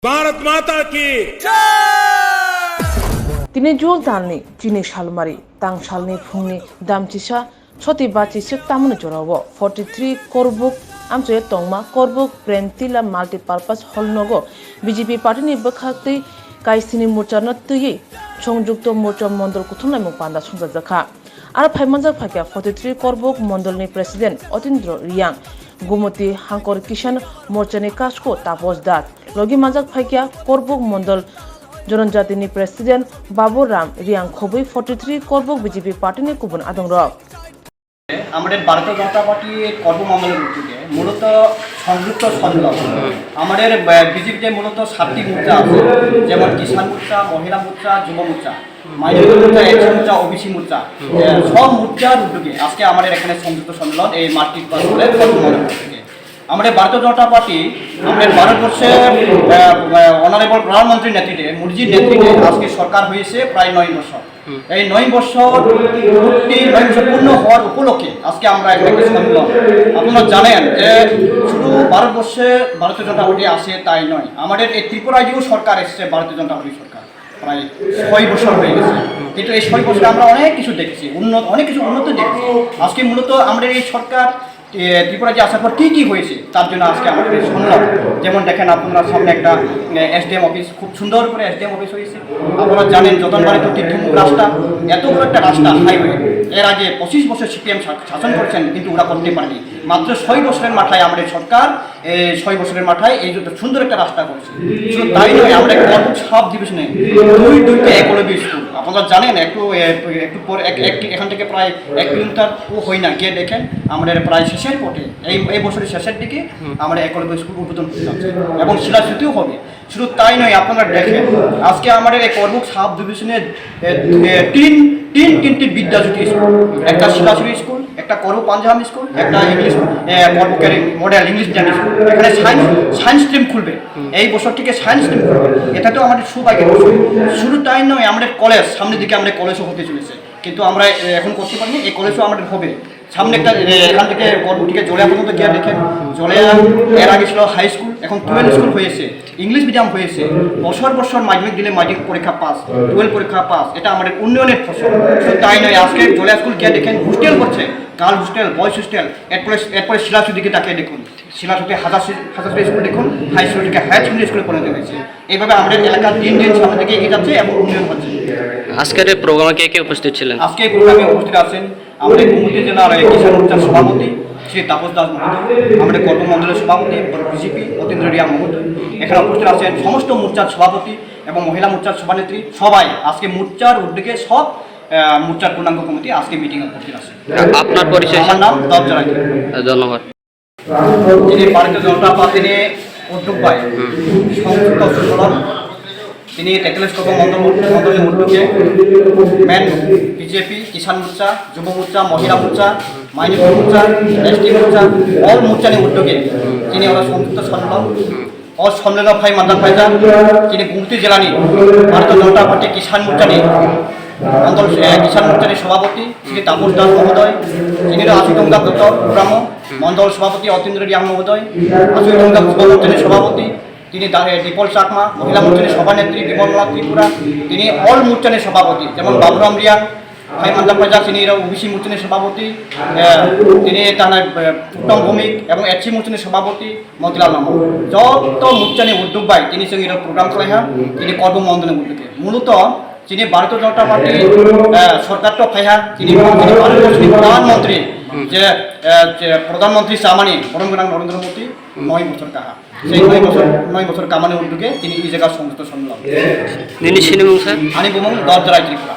भारत माता की তিনি জল দালনি চিনি সালমারি তাং সালনি ফুংনি দামচিসা ছতি বাচিসিক তামুনি জরাও 43 করবুক আমচে তংমা করবুক ব্রেন্টিলা মাল্টিপারপাস হলনগো বিজেপি পার্টিনি বখাক্তই কাইসিনি মোর্চানো তুই সংযুক্ত মোর্চা মন্ডল কুথুমনাইমু পান্ডা সংজাজাখা আর ফাইমানজাক ফাইকা 43 করবুক মন্ডলনি প্রেসিডেন্ট অতীন্দ্র রিয়াং গুমতি হাঙ্কর কিষান মোর্চানি কাশকো তাপস দাস লগি মানজাক ফাইকা করবুক মন্ডল জনজাতিনি প্রেসিডেন্ট বাবুর রাম রিয়াং খবই 43 করবুক বিজেপি পার্টিনি কুবন আদংরগ আমাদের ভারতীয় জনতা পার্টির কর্মমণ্ডলের উদ্যোগে মূলত সংযুক্ত সম্মেলন আমাদের বিজেপিতে মূলত 7টি মোর্চা আছে, যেমন কিষাণ মোর্চা, মহিলা মোর্চা, যুব মোর্চা, মাইনরিটি মোর্চা, এসসি মোর্চা, ওবিসি মোর্চা, সব মোর্চার উদ্যোগে আজকে আমাদের এখানে সংযুক্ত সম্মেলন এই মাল্টিপারপাস কর্মমণ্ডলের উদ্যোগে। আমাদের ভারতীয় জনতা পার্টি আমাদের ভারতবর্ষের অনারেবল প্রধানমন্ত্রীর নেতৃত্বে মোদিজির নেতৃত্বে আজকে সরকার হয়েছে প্রায় 9 বছর। এই 9 বছর পূর্ণ হওয়ার উপলক্ষে আজকে আমরা একটা সম্মেলন। আপনারা জানেন যে শুধু ভারতবর্ষে ভারতীয় জনতা পার্টি আসে তাই নয়, আমাদের এই ত্রিপুরায়ও সরকার এসেছে ভারতীয় জনতা পার্টির সরকার প্রায় 6 বছর হয়ে গেছে। কিন্তু এই 6 বছরে আমরা অনেক কিছু দেখেছি, অনেক কিছু উন্নত দেখেছি। আজকে মূলত আমাদের এই সরকার ত্রিপুরাতে আসার পর কী হয়েছে তার জন্য আজকে আমাদের শুনলাম। যেমন দেখেন আপনার সামনে একটা এসডিএম অফিস, খুব সুন্দর করে এসডিএম অফিস হয়েছে। আপনারা জানেন যতনবারে তো তীর্থমুখ রাস্তা, এত বড় একটা রাস্তা হাইওয়ে, এর আগে 25 বছর সিপিএম শাসন করছেন কিন্তু ওরা করতে পারেনি। মাত্র 6 বছরের মাথায় আমাদের সরকার 6 বছরের মাথায় এই সুন্দর একটা রাস্তা করছে। শুধু তাই নয়, আমরা করবুক সাব ডিভিশনে 2টা একলব্য স্কুল, আপনারা জানেন একটু পর এখান থেকে প্রায় 1 কিলোমিটার হয় না, গিয়ে দেখেন আমাদের প্রায় শেষের পথে এই বছরের শেষের দিকে আমরা একলব্য স্কুল উদ্বোধন করতে যাচ্ছি এবং শিলাচ্যুতিও হবে। শুধু তাই নয়, আপনারা দেখেন আজকে আমাদের এই করবুক সাব ডিভিশনের তিনটি বিদ্যাজ্যোতি স্কুল, একটা শিলাচুরি স্কুল, একটা করবু পাঞ্জাব স্কুল, একটা ইংলিশ করবুকের মডেল ইংলিশ মিডিয়াম স্কুল। এখানে সায়েন্স স্ট্রিম খুলবে, এই বছর থেকে সায়েন্স স্ট্রিম খুলবে, এটা তো আমাদের সৌভাগ্যের বছর। শুধু তাই নয়, আমাদের কলেজ সামনের দিকে আমাদের কলেজও হতে চলেছে, কিন্তু আমরা এখন করতে পারিনি। এই কলেজও আমাদের হবে সামনে একটা। এখান থেকে করবুক থেকে জলিয়া পর্যন্ত গিয়ে দেখেন, জলিয়া এর আগে ছিল হাই স্কুল, এখন 12 স্কুল হয়েছে, ইংলিশ মিডিয়াম হয়েছে। বছর মাধ্যমিক দিলে মাধ্যমিক পরীক্ষা পাস, 12 পরীক্ষা পাস, এটা আমাদের উন্নয়নের ফসল। শুধু তাই নয়, আজকে জলিয়া স্কুল গিয়ে দেখেন হোস্টেল করছে, গার্ল হোস্টেল, বয়েজ হোস্টেল। এরপরে শিলাচুর দিকে তাকিয়ে দেখুন, শিলাচুতে হাজার স্কুল দেখুন, হাই স্কুল থেকে হায়ার সেকেন্ডারি স্কুলে পরিণত হয়েছে। এইভাবে আমাদের এলাকা দিন সামনে দিকে এগিয়ে যাচ্ছে এবং উন্নয়ন হচ্ছে। আজকের এই প্রোগ্রামে কে উপস্থিত ছিলেন? আজকে এই প্রোগ্রামে উপস্থিত আছেন আমাদের গুমতি জেলার কিষাণ মোর্চার সভাপতি শ্রী তাপস দাস মহোদয়, আমাদের কর্মমণ্ডলের সভাপতি বিজেপি অতীন্দ্র রিয়া মহোদয়। এখানে উপস্থিত আছেন সমস্ত মোর্চার সভাপতি এবং মহিলা মোর্চার সভানেত্রী, সবাই আজকে মোর্চার উদ্যোগে সব মোর্চার পূর্ণাঙ্গ কমিটি আজকে মিটিংয়ে উপস্থিত আছে। আপনার পরিচয়? আমার নাম দবজরাই। ধন্যবাদ। যিনি ভারতীয় জনতা পার্টির উদ্যোগ পায় সংযুক্ত সম্মেলন, তিনি টেকলেস্কোপ মন্ডলের উদ্যোগে মেন বিজেপি, কিষাণ মোর্চা, যুব মোর্চা, মহিলা মোর্চা, মাইনরিটি মোর্চা, এসটি মোর্চা, অল মোর্চানি উদ্যোগে তিনি ওরা সংযুক্ত সম্মেলন ও সম্মেলন ভাই মান্দার ভাইজা, তিনি গুমতি জেলানি ভারতীয় জনতা পার্টি কিষাণ মোর্চানি মন্ডল কিষাণ মোর্চানির সভাপতি শ্রী তাপস দাস মহোদয়, তিনি আশিডঙ্গা গ্রাম মন্ডল সভাপতি অতীন্দ্র রিয়াং মহোদয়, আশিডঙ্গা যুব মোর্চানির সভাপতি তিনি দীপল চাকমা, মহিলা মোর্চানির সভানেত্রী বিমলমালা ত্রিপুরা, তিনি অল মোর্চানির সভাপতি, যেমন বাবুরাম রিয়াং ভাই মান্দার ভাইজা, তিনি ওবিসি মোর্চানির সভাপতি, তিনি তার উত্তম ভৌমিক এবং এসসি মোর্চানির সভাপতি মতিলাল নাম। যত মোর্চানি উদ্যোগ পায় তিনি সঙ্গে প্রোগ্রাম চালাই হ্যাঁ, তিনি কর্মমন্ডলের উদ্যোগে মূলত তিনি ভারতীয় জনতা পার্টির সরকারটা ফাইহা, তিনি ভারতবর্ষের প্রধানমন্ত্রী যে প্রধানমন্ত্রী সামানি বরঙ্গনাং নরেন্দ্র মোদী 9 বছর কাহা, সেই 9 বছর কামানের উদ্যোগে তিনি এই জায়গার সংযুক্ত সম্মেলন। আনি বুমং দবজরাই ত্রিপুরা।